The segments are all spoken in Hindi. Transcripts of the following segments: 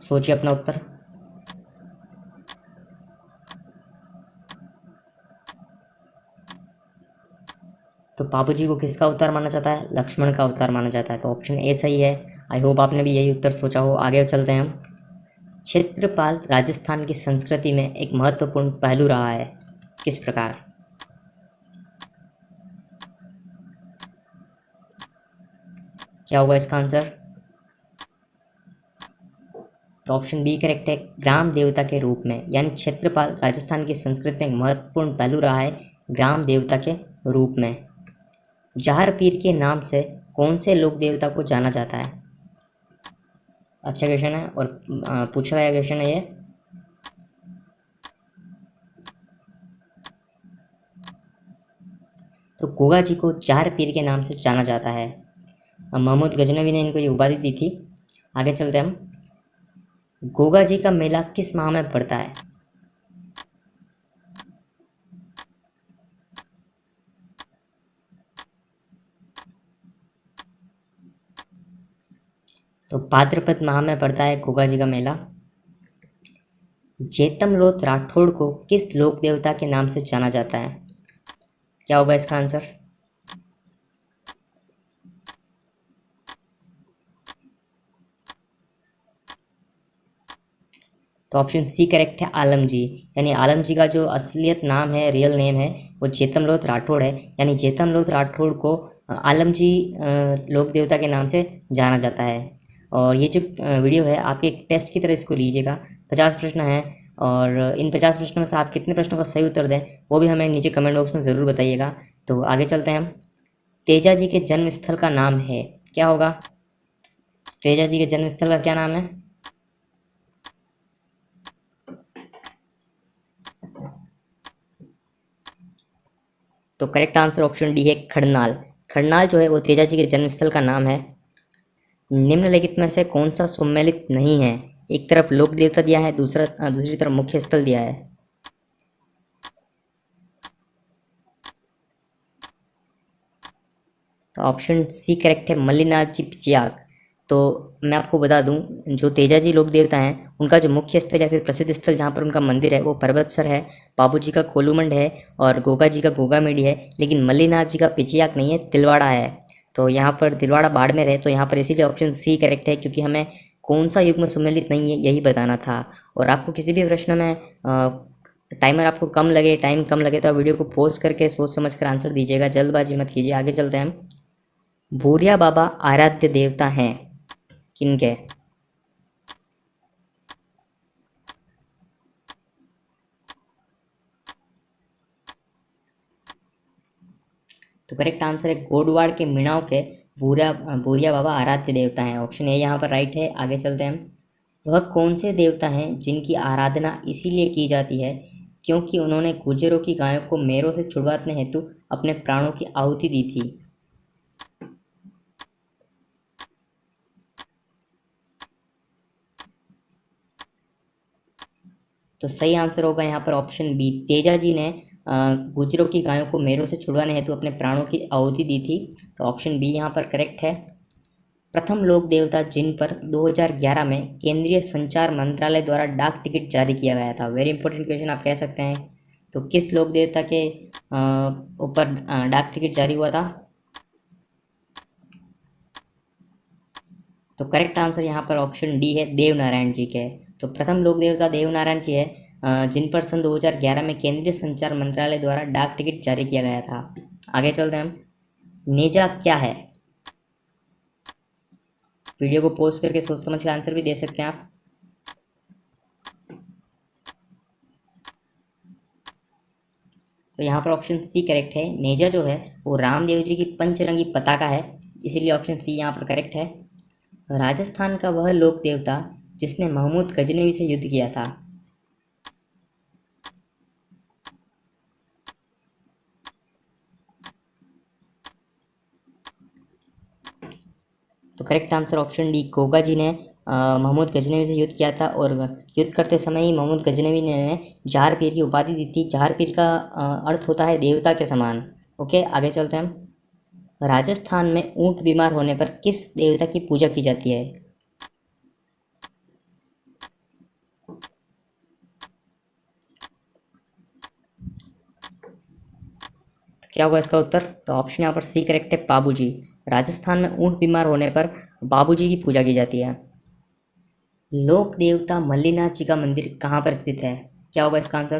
सोचिए अपना उत्तर। तो बाबू जी को किसका अवतार माना जाता है? लक्ष्मण का अवतार माना जाता है। तो ऑप्शन ए सही है। आई होप आपने भी यही उत्तर सोचा हो। आगे चलते हैं हम। क्षेत्रपाल राजस्थान की संस्कृति में एक महत्वपूर्ण पहलू रहा है, किस प्रकार? क्या होगा इसका आंसर? तो ऑप्शन बी करेक्ट है, ग्राम देवता के रूप में। यानी क्षेत्रपाल राजस्थान की संस्कृति में एक महत्वपूर्ण पहलू रहा है ग्राम देवता के रूप में। जहार पीर के नाम से कौन से लोक देवता को जाना जाता है? अच्छा क्वेश्चन है और पूछा गया क्वेश्चन है ये। तो गोगा जी को जहार पीर के नाम से जाना जाता है। महमूद गजनवी ने इनको ये उपाधि दी थी। आगे चलते हैं हम। गोगा जी का मेला किस माह में पड़ता है? तो भाद्रपद माह में पड़ता है गोगा जी का मेला। जेतमलोत राठौड़ को किस लोक देवता के नाम से जाना जाता है? क्या होगा इसका आंसर? तो ऑप्शन सी करेक्ट है, आलम जी। यानी आलम जी का जो असलियत नाम है, रियल नेम है, वो जेतमलोत राठौड़ है। यानी जेतमलोत राठौड़ को आलम जी लोक देवता के नाम से जाना जाता है। और ये जो वीडियो है आपके एक टेस्ट की तरह इसको लीजिएगा। 50 प्रश्न हैं और इन 50 प्रश्नों में से आप कितने प्रश्नों का सही उत्तर दें वो भी हमें नीचे कमेंट बॉक्स में ज़रूर बताइएगा। तो आगे चलते हैं हम। तेजा जी के जन्म स्थल का नाम है, क्या होगा? तेजा जी के जन्म स्थल का क्या नाम है? तो करेक्ट आंसर ऑप्शन डी है, खड़नाल। खड़नाल जो है वो तेजा जी के जन्मस्थल का नाम है। निम्नलिखित में से कौन सा सुमेलित नहीं है? एक तरफ लोक देवता दिया है, दूसरी तरफ मुख्य स्थल दिया है। तो ऑप्शन सी करेक्ट है, मल्लिनाथ जी पिचियाक। तो मैं आपको बता दूं, जो तेजा जी लोक देवता हैं उनका जो मुख्य स्थल या फिर प्रसिद्ध स्थल जहाँ पर उनका मंदिर है वो पर्वतसर है, बाबू जी का कोलूमंड है और गोगा जी का गोगामेडी है। लेकिन मल्लिनाथ जी का पिचियाक नहीं है, तिलवाड़ा है। तो यहाँ पर तिलवाड़ा बाड़मेर है। तो यहाँ पर इसीलिए ऑप्शन सी करेक्ट है, क्योंकि हमें कौन सा युग्म सम्मिलित नहीं है यही बताना था। और आपको किसी भी प्रश्न में टाइमर आपको कम लगे, टाइम कम लगे, तो आप वीडियो को पॉज करके सोच समझ कर आंसर दीजिएगा, जल्दबाजी मत कीजिए। आगे चलते हैं हम। भूरिया बाबा आराध्य देवता हैं किनके? तो करेक्ट आंसर है, गोडवाड़ के मीणाव के भूरिया भूरिया बाबा आराध्य देवता हैं। ऑप्शन ए यहाँ पर राइट है। आगे चलते हैं हम। वह कौन से देवता हैं जिनकी आराधना इसीलिए की जाती है क्योंकि उन्होंने गुर्जरों की गायों को मेरों से छुड़वाने हेतु अपने प्राणों की आहुति दी थी? तो सही आंसर होगा यहाँ पर ऑप्शन बी, तेजा जी ने गुर्जरों की गायों को मेरों से छुड़वाने हेतु अपने प्राणों की आहुति दी थी। तो ऑप्शन बी यहाँ पर करेक्ट है। प्रथम लोक देवता जिन पर 2011 में केंद्रीय संचार मंत्रालय द्वारा डाक टिकट जारी किया गया था, वेरी इंपॉर्टेंट क्वेश्चन आप कह सकते हैं। तो किस लोक देवता के ऊपर डाक टिकट जारी हुआ था? तो करेक्ट आंसर यहाँ पर ऑप्शन डी है, देवनारायण जी के। तो प्रथम लोक देवता देवनारायण जी है, जिन पर सन 2011 में केंद्रीय संचार मंत्रालय द्वारा डाक टिकट जारी किया गया था। आगे चलते हैं हम। नेजा क्या है? वीडियो को पॉज करके सोच समझ के आंसर भी दे सकते हैं आप। तो यहाँ पर ऑप्शन सी करेक्ट है, नेजा जो है वो रामदेव जी की पंचरंगी पताका है, इसीलिए ऑप्शन सी यहाँ पर करेक्ट है। राजस्थान का वह लोक देवता जिसने महमूद गजनवी से युद्ध किया था? तो correct answer option D, Goga ji ने महमूद गजनवी से युद्ध किया था और युद्ध करते समय ही महमूद गजनवी ने जहार पीर की उपाधि दी थी। जहार पीर का अर्थ होता है देवता के समान। ओके, आगे चलते हैं हम। राजस्थान में ऊंट बीमार होने पर किस देवता की पूजा की जाती है? क्या होगा इसका उत्तर? तो ऑप्शन यहाँ पर सी करेक्ट है, पाबूजी। राजस्थान में ऊंट बीमार होने पर बाबूजी की पूजा की जाती है। लोक देवता मल्लीनाथ जी का मंदिर कहाँ पर स्थित है? क्या होगा इसका आंसर?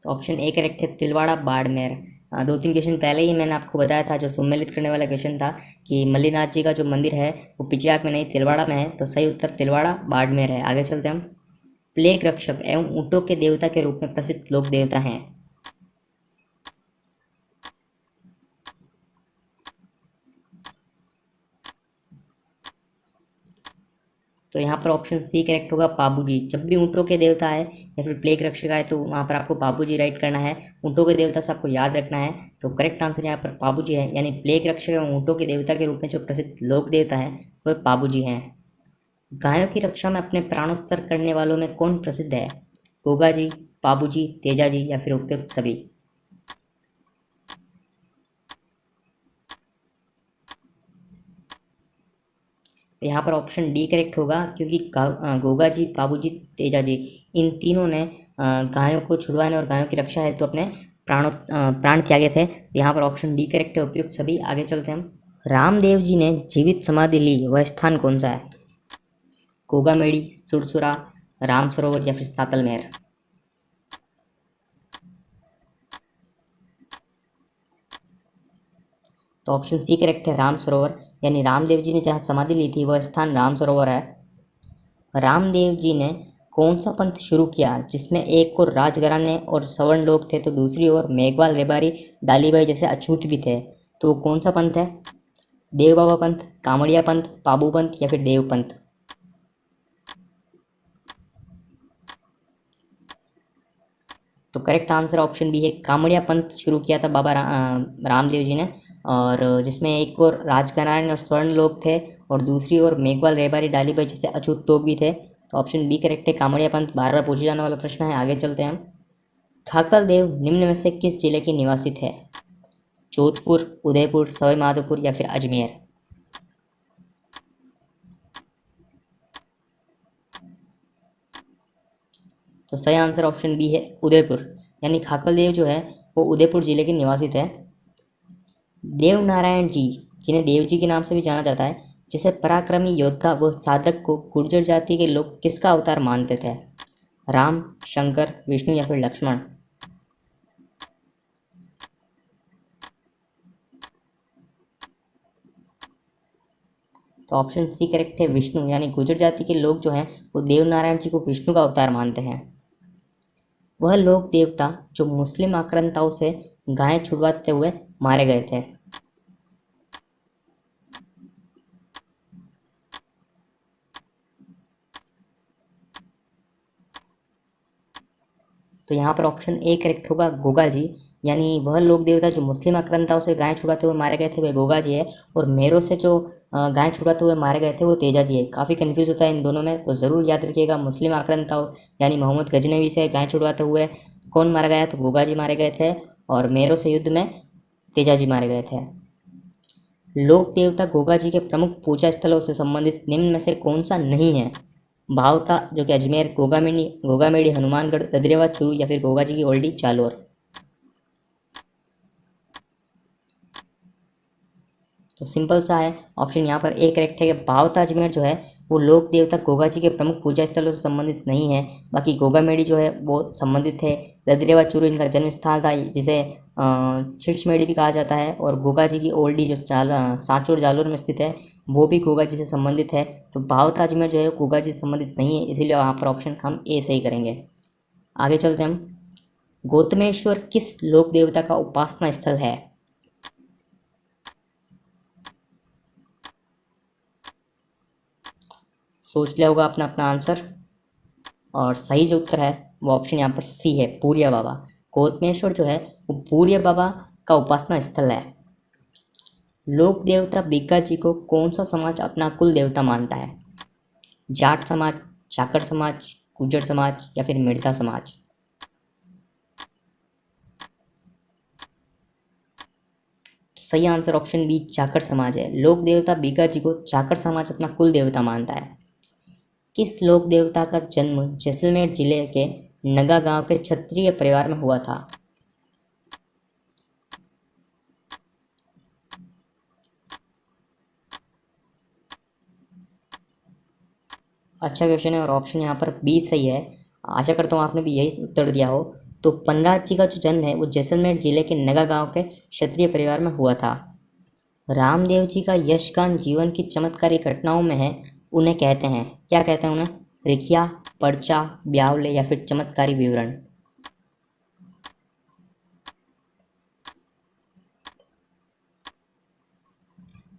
तो ऑप्शन ए करेक्ट है, तिलवाड़ा बाड़मेर। 2-3 क्वेश्चन पहले ही मैंने आपको बताया था, जो सम्मिलित करने वाला क्वेश्चन था, कि मल्लीनाथ जी का जो मंदिर है वो पिचियाक में नहीं तिलवाड़ा में है। तो सही उत्तर तिलवाड़ा बाड़मेर है। आगे चलते हैं हम। प्लेग रक्षक एवं ऊँटों के देवता के रूप में प्रसिद्ध लोक देवता हैं। तो यहाँ पर ऑप्शन सी करेक्ट होगा, पाबूजी। जब भी ऊँटों के देवता है या फिर प्लेग रक्षक आए तो वहाँ पर आपको पाबूजी राइट करना है। ऊँटों के देवता से आपको याद रखना है। तो करेक्ट आंसर यहाँ पर पाबूजी है, यानी प्लेग रक्षक एवं ऊँटों के देवता के रूप में जो प्रसिद्ध लोक देवता है वह पाबूजी हैं। गायों की रक्षा में अपने प्राणोत्सर्ग करने वालों में कौन प्रसिद्ध है? गोगा जी, पाबूजी, तेजा जी या फिर उपयुक्त सभी? यहाँ पर ऑप्शन डी करेक्ट होगा, क्योंकि गोगा जी, बाबू जी, तेजा जी, इन तीनों ने गायों को छुड़वाने और गायों की रक्षा हेतु तो अपने प्राण त्यागे थे। यहाँ पर ऑप्शन डी करेक्ट है, उपयुक्त सभी। आगे चलते हैं हम। रामदेव जी ने जीवित समाधि ली वह स्थान कौन सा है? गोगामेड़ी, सुरसुरा, राम सरोवर या फिर सातलमेर? तो ऑप्शन सी करेक्ट है, राम सरोवर। यानी रामदेव जी ने जहाँ समाधि ली थी वह स्थान राम सरोवर है। रामदेव जी ने कौन सा पंथ शुरू किया जिसमें एक ओर राजघराने और सवर्ण लोग थे तो दूसरी ओर मेघवाल, रेबारी, डालीबाई जैसे अछूत भी थे? तो वो कौन सा पंथ है? देव बाबा पंथ, कामड़िया पंथ, पाबू पंथ या फिर देव पंथ? तो करेक्ट आंसर ऑप्शन बी है, कामड़िया पंथ शुरू किया था बाबा रामदेव जी ने, और जिसमें एक और राजघराने और स्वर्ण लोग थे और दूसरी ओर मेघवाल, रेबारी, डालीबाई जैसे अछूत लोग भी थे। तो ऑप्शन बी करेक्ट है, कामड़िया पंथ। बार बार पूछे जाने वाला प्रश्न है। आगे चलते हैं हम। ठाकल देव निम्न में से किस जिले की निवासी थे? जोधपुर, उदयपुर, सवाई माधोपुर या फिर अजमेर? तो सही आंसर ऑप्शन बी है, उदयपुर। यानी खाकल देव जो है वो उदयपुर जिले के निवासी थे। देव नारायण जी, जिन्हें देव जी के नाम से भी जाना जाता है, जिसे पराक्रमी योद्धा व साधक को गुर्जर जाति के लोग किसका अवतार मानते थे? राम, शंकर, विष्णु या फिर लक्ष्मण? तो ऑप्शन सी करेक्ट है, विष्णु। यानी गुर्जर जाति के लोग जो हैं वो देव नारायण जी को विष्णु का अवतार मानते हैं। वह लोक देवता जो मुस्लिम आक्रांताओं से गायें छुड़वाते हुए मारे गए थे? तो यहाँ पर ऑप्शन ए करेक्ट होगा, गोगा जी। यानी वह लोक देवता जो मुस्लिम आक्रांताओं से गायें छुड़ाते हुए मारे गए थे वे गोगा जी है, और मेरो से जो गायें छुड़ाते हुए मारे गए थे वो तेजा जी है। काफ़ी कन्फ्यूज होता है इन दोनों में, तो ज़रूर याद रखिएगा। मुस्लिम आक्रांताओं यानी मोहम्मद गजनवी से गायें छुड़वाते हुए कौन मारा गया? तो गोगा जी मारे गए थे, और मेरो से युद्ध में तेजा जी मारे गए थे। लोक देवता गोगा जी के प्रमुख पूजा स्थलों से संबंधित निम्न में से कौन सा नहीं है? भावता जो कि अजमेर, गोगामेड़ी, हनुमानगढ़, ददरेवा चूरू या फिर गोगा जी की ओल्डी जालोर? तो सिंपल सा है, ऑप्शन यहाँ पर ए करेक्ट है कि भावता अजमेर जो है वो लोक देवता गोगा जी के प्रमुख पूजा स्थलों से संबंधित नहीं है। बाकी गोगामेड़ी जो है वो संबंधित है। ददरेवा चूरू इनका जन्म स्थान था, जिसे छिड़छमेड़ी भी कहा जाता है, और गोगा जी की ओल्डी जो सांचौर जालोर में स्थित है वो भी गोगा जी से संबंधित है। तो भावता अजमेर जो है वो गोगा जी से संबंधित नहीं है, इसीलिए वहाँ पर ऑप्शन हम ए सही करेंगे। आगे चलते हैं हम। गौतमेश्वर किस लोक देवता का उपासना स्थल है? सोच लिया होगा अपना अपना आंसर, और सही जो उत्तर है वो ऑप्शन यहाँ पर सी है, पूरिया बाबा। गौतमेश्वर जो है वो पूरिया बाबा का उपासना स्थल है। लोक देवता बीका जी को कौन सा समाज अपना कुल देवता मानता है? जाट समाज, चाकर समाज, गुर्जर समाज या फिर मिर्जा समाज? सही आंसर ऑप्शन बी चाकर समाज है। लोक देवता बीगा जी को चाकर समाज अपना कुल देवता मानता है। किस लोक देवता का जन्म जैसलमेर जिले के नगा गांव के क्षत्रिय परिवार में हुआ था? अच्छा क्वेश्चन है और ऑप्शन यहाँ पर बी सही है। आशा करता हूँ आपने भी यही उत्तर दिया हो। तो पन्नाथ जी का जो जन्म है वो जैसलमेर जिले के नगा गांव के क्षत्रिय परिवार में हुआ था। रामदेव जी का यशगान जीवन की चमत्कारी घटनाओं में है, उन्हें कहते हैं, क्या कहते हैं उन्हें? रिखिया, पर्चा, ब्यावले या फिर चमत्कारी विवरण?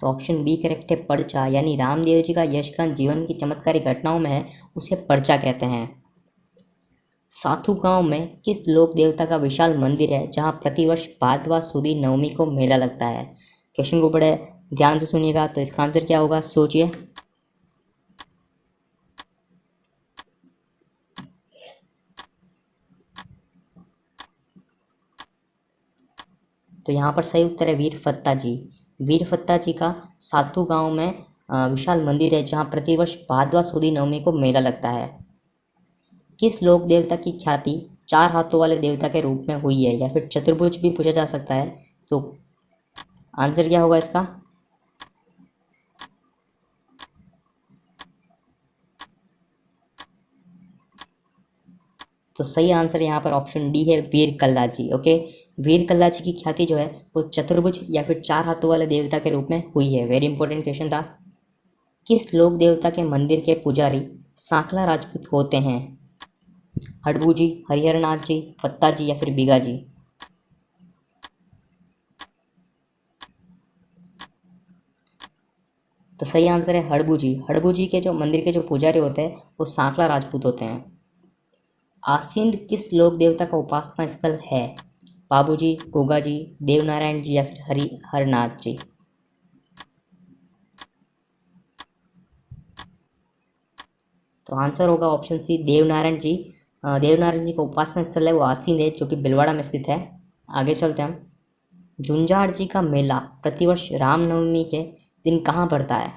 तो ऑप्शन बी करेक्ट है, पर्चा। यानी रामदेव जी का यशगान जीवन की चमत्कारी घटनाओं में है, उसे पर्चा कहते हैं। साथू गांव में किस लोक देवता का विशाल मंदिर है जहां प्रतिवर्ष भाद्रवा सुदी नवमी को मेला लगता है? क्वेश्चन को बड़े ध्यान से सुनिएगा। तो इसका आंसर क्या होगा, सोचिए। तो यहाँ पर सही उत्तर है वीर फत्ता जी। वीर फत्ता जी का सातू गांव में विशाल मंदिर है जहाँ प्रतिवर्ष भादवा सुदी नवमी को मेला लगता है। किस लोक देवता की ख्याति चार हाथों वाले देवता के रूप में हुई है, या फिर चतुर्भुज भी पूछा जा सकता है? तो आंसर क्या होगा इसका? तो सही आंसर यहाँ पर ऑप्शन डी है, वीर कल्ला जी। ओके, वीर कल्ला जी की ख्याति जो है वो चतुर्भुज या फिर चार हाथों वाले देवता के रूप में हुई है। वेरी इंपॉर्टेंट क्वेश्चन था। किस लोक देवता के मंदिर के पुजारी सांखला राजपूत होते हैं? हड़बू जी, हरिहर नाथ जी, फत्ता जी या फिर बीगा जी? तो सही आंसर है हड़बू जी। हड़बू जी के जो मंदिर के जो पुजारी होते हैं वो सांखला राजपूत होते हैं। आसींद किस लोक देवता का उपासना स्थल है? बाबू जी, गोगा जी, देवनारायण जी या फिर हरिहरनाथ जी? तो आंसर होगा ऑप्शन सी, देवनारायण जी। देवनारायण जी का उपासना स्थल है वो आसींद है, जो कि भिलवाड़ा में स्थित है। आगे चलते हैं हम। झुंझाड़ जी का मेला प्रतिवर्ष रामनवमी के दिन कहाँ पड़ता है?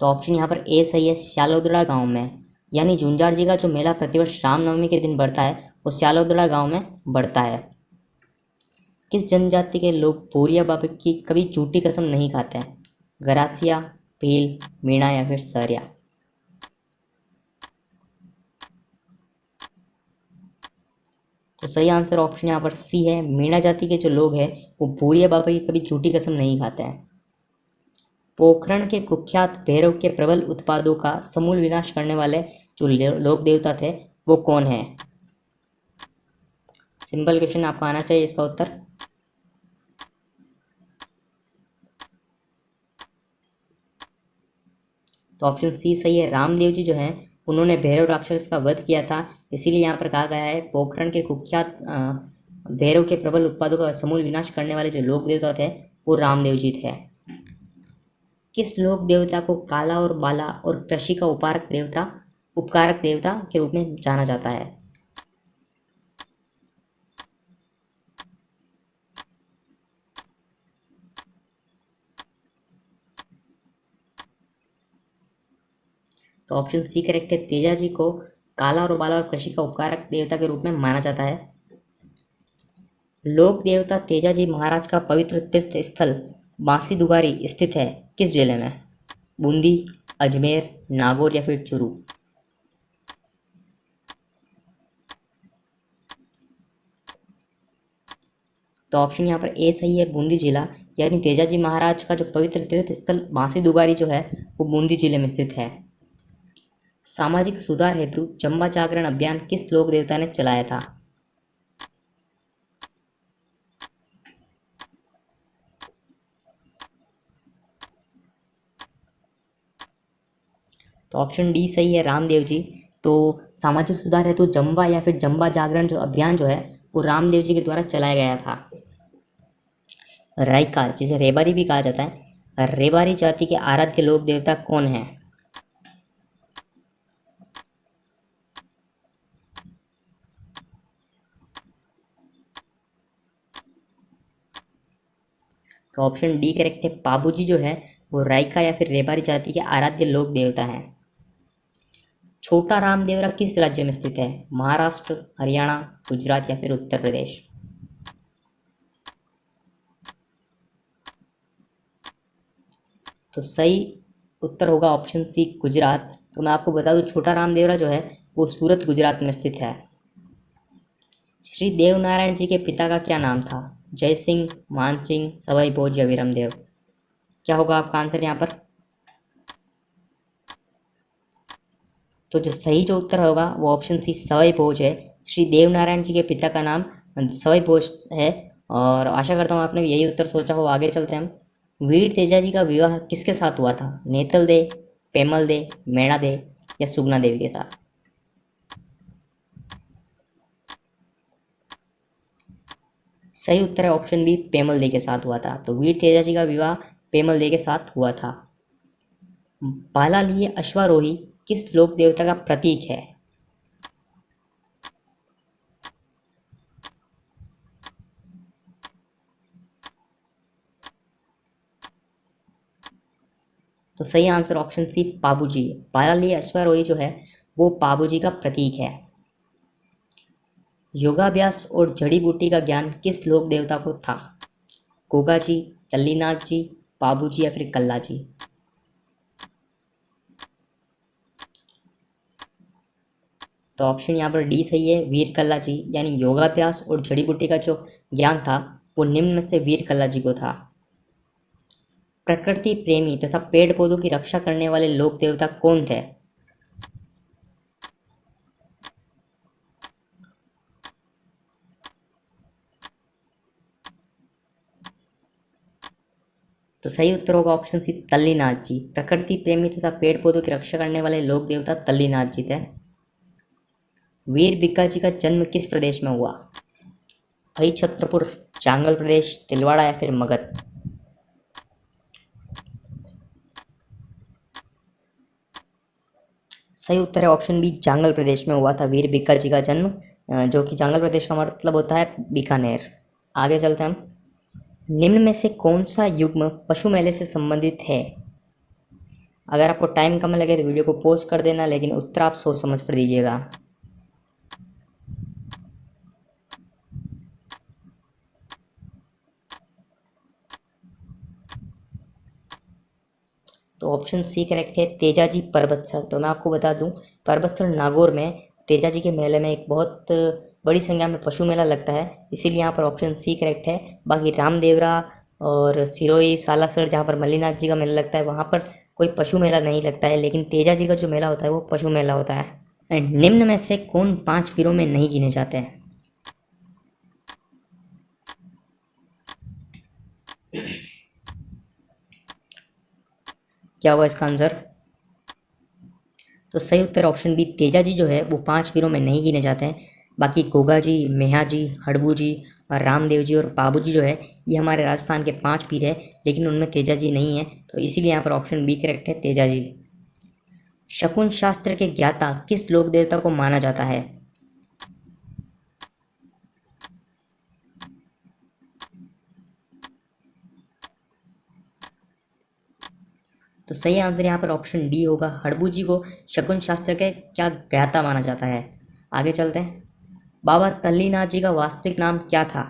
तो ऑप्शन यहाँ पर ए सही है, श्यालोदड़ा गांव में। यानी झुंझाड़ जी का जो मेला प्रतिवर्ष रामनवमी के दिन बढ़ता है वो श्यालोदड़ा गांव में बढ़ता है। किस जनजाति के लोग भूरिया बाबा की कभी झूठी कसम नहीं खाते हैं? गरासिया, भील, मीणा या फिर सरिया? तो सही आंसर ऑप्शन यहाँ पर सी है, मीणा जाति के जो लोग हैं वो भूरिया बाबा की कभी झूठी कसम नहीं खाते हैं। पोखरण के कुख्यात भैरव के प्रबल उत्पादों का समूल विनाश करने वाले जो लोक देवता थे वो कौन है? सिंपल क्वेश्चन, आपको आना चाहिए इसका उत्तर। तो ऑप्शन सी सही है, रामदेव जी जो हैं उन्होंने भैरव राक्षस का वध किया था, इसीलिए यहाँ पर कहा गया है पोखरण के कुख्यात भैरव के प्रबल उत्पादों का समूल विनाश करने वाले जो लोक देवता थे वो रामदेव जी थे। किस लोक देवता को काला और बाला और कृषि का उपकारक देवता के रूप में जाना जाता है? तो ऑप्शन सी करेक्ट है, तेजा जी को काला और बाला और कृषि का उपकारक देवता के रूप में माना जाता है। लोक देवता तेजा जी महाराज का पवित्र तीर्थ स्थल बांसी दुगारी स्थित है किस जिले में? बूंदी, अजमेर, नागौर या फिर चूरू? तो ऑप्शन यहाँ पर ए सही है, बूंदी जिला। यानी तेजाजी महाराज का जो पवित्र तीर्थ स्थल बांसी दुगारी जो है वो बूंदी जिले में स्थित है। सामाजिक सुधार हेतु चंबा जागरण अभियान किस लोक देवता ने चलाया था? तो ऑप्शन डी सही है, रामदेव जी। तो सामाजिक सुधार हेतु जम्बा या फिर जम्बा जागरण जो अभियान जो है वो रामदेव जी के द्वारा चलाया गया था। राइका, जिसे रेबारी भी कहा जाता है, रेबारी जाति के आराध्य लोक देवता कौन है? तो ऑप्शन डी करेक्ट है। पाबूजी जो है वो राइका या फिर रेबारी जाति के आराध्य लोक देवता हैं। छोटा रामदेवरा किस राज्य में स्थित है? महाराष्ट्र, हरियाणा, गुजरात या फिर उत्तर प्रदेश? तो सही उत्तर होगा ऑप्शन सी गुजरात। तो मैं आपको बता दूं छोटा रामदेवरा जो है वो सूरत गुजरात में स्थित है। श्री देवनारायण जी के पिता का क्या नाम था? जय सिंह, मान सिंह, सवाई भोज या वीरमदेव? क्या होगा आपका आंसर यहाँ पर? तो जो उत्तर होगा वो ऑप्शन सी सवाई भोज है। श्री देवनारायण जी के पिता का नाम सवाई भोज है। और आशा करता हूँ आपने भी यही उत्तर सोचा हो। आगे चलते हैं हम। वीर तेजा जी का विवाह किसके साथ हुआ था? नेतल दे, पेमल दे, मैणा दे या सुगना देवी के साथ? सही उत्तर है ऑप्शन बी, पेमल दे के साथ हुआ था। तो वीर तेजा जी का विवाह पेमल दे के साथ हुआ था। बालालिय अश्वारोही किस लोक देवता का प्रतीक है? तो सही आंसर ऑप्शन सी पाबूजी। बालालिय अश्वारोही जो है वो पाबूजी का प्रतीक है। योगाभ्यास और जड़ी बूटी का ज्ञान किस लोक देवता को था? गोगा जी, तल्लीनाथ जी, पाबूजी या फिर कल्ला जी? तो ऑप्शन यहाँ पर डी सही है, वीर कल्ला जी। यानी योगाभ्यास और जड़ी बूटी का जो ज्ञान था वो निम्न में से वीर कल्ला जी को था। प्रकृति प्रेमी तथा पेड़ पौधों की रक्षा करने वाले लोक देवता कौन थे? तो सही उत्तर होगा ऑप्शन सी तल्लीनाथ जी। प्रकृति प्रेमी तथा पेड़ पौधों की रक्षा करने वाले लोक देवता तल्लीनाथ जी थे। वीर बिक्का जी का जन्म किस प्रदेश में हुआ? भाई छत्रपुर, चांगल प्रदेश, तिलवाड़ा या फिर मगध? सही उत्तर है ऑप्शन बी, जांगल प्रदेश में हुआ था वीर बिक्का जी का जन्म, जो कि जांगल प्रदेश का मतलब होता है बीकानेर। आगे चलते हैं हम। निम्न में से कौन सा युग्म पशु मेले से संबंधित है? अगर आपको टाइम कम लगे तो वीडियो को पॉज कर देना, लेकिन उत्तर आप सोच समझ कर दीजिएगा। तो ऑप्शन सी करेक्ट है, तेजाजी परबतसर। तो मैं आपको बता दूं परबतसर नागौर में तेजाजी के मेले में एक बहुत बड़ी संख्या में पशु मेला लगता है, इसीलिए यहाँ पर ऑप्शन सी करेक्ट है। बाकी रामदेवरा और सिरोही सालासर जहाँ पर मल्लीनाथ जी का मेला लगता है वहाँ पर कोई पशु मेला नहीं लगता है, लेकिन तेजाजी का जो मेला होता है वो पशु मेला होता है। एंड निम्न में से कौन 5 पीरों में नहीं गिने जाते हैं? क्या होगा इसका आंसर? तो सही उत्तर ऑप्शन बी, तेजा जी जो है वो 5 पीरों में नहीं गिने जाते हैं। बाकी गोगा जी, मेहा जी, हड़बू जी और रामदेव जी और पाबू जी जो है ये हमारे राजस्थान के 5 पीर है, लेकिन उनमें तेजा जी नहीं है, तो इसीलिए यहाँ पर ऑप्शन बी करेक्ट है, तेजा जी। शकुन शास्त्र के ज्ञाता किस लोक देवता को माना जाता है? तो सही आंसर यहाँ पर ऑप्शन डी होगा, हड़बू जी को शकुन शास्त्र के क्या ज्ञाता माना जाता है। आगे चलते हैं। बाबा तल्लीनाथ जी का वास्तविक नाम क्या था?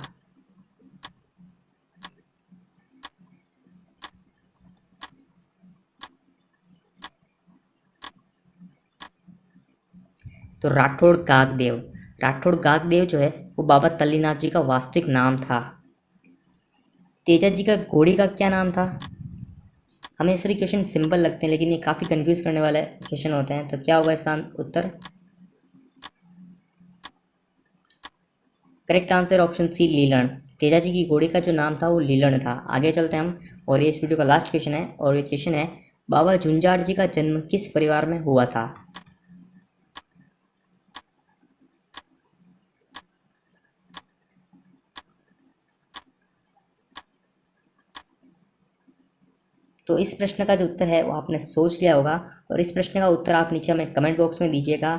तो राठौड़ गागदेव। राठौड़ गागदेव जो है वो बाबा तल्लीनाथ जी का वास्तविक नाम था। तेजा जी का घोड़ी का क्या नाम था? हमें सभी क्वेश्चन सिंपल लगते हैं, लेकिन ये काफ़ी कंफ्यूज करने वाले क्वेश्चन होते हैं, तो क्या होगा इसका उत्तर? Correct answer option C, Leelan. Teja ji की घोड़ी का जो नाम था वो लीलन था। आगे चलते हैं हम, और ये इस वीडियो का लास्ट क्वेश्चन है, और ये क्वेश्चन है, बाबा झुंझार जी का जन्म किस परिवार में हुआ था? तो इस प्रश्न का जो उत्तर है वो आपने सोच लिया होगा, और इस प्रश्न का उत्तर आप नीचे हमें कमेंट बॉक्स में दीजिएगा।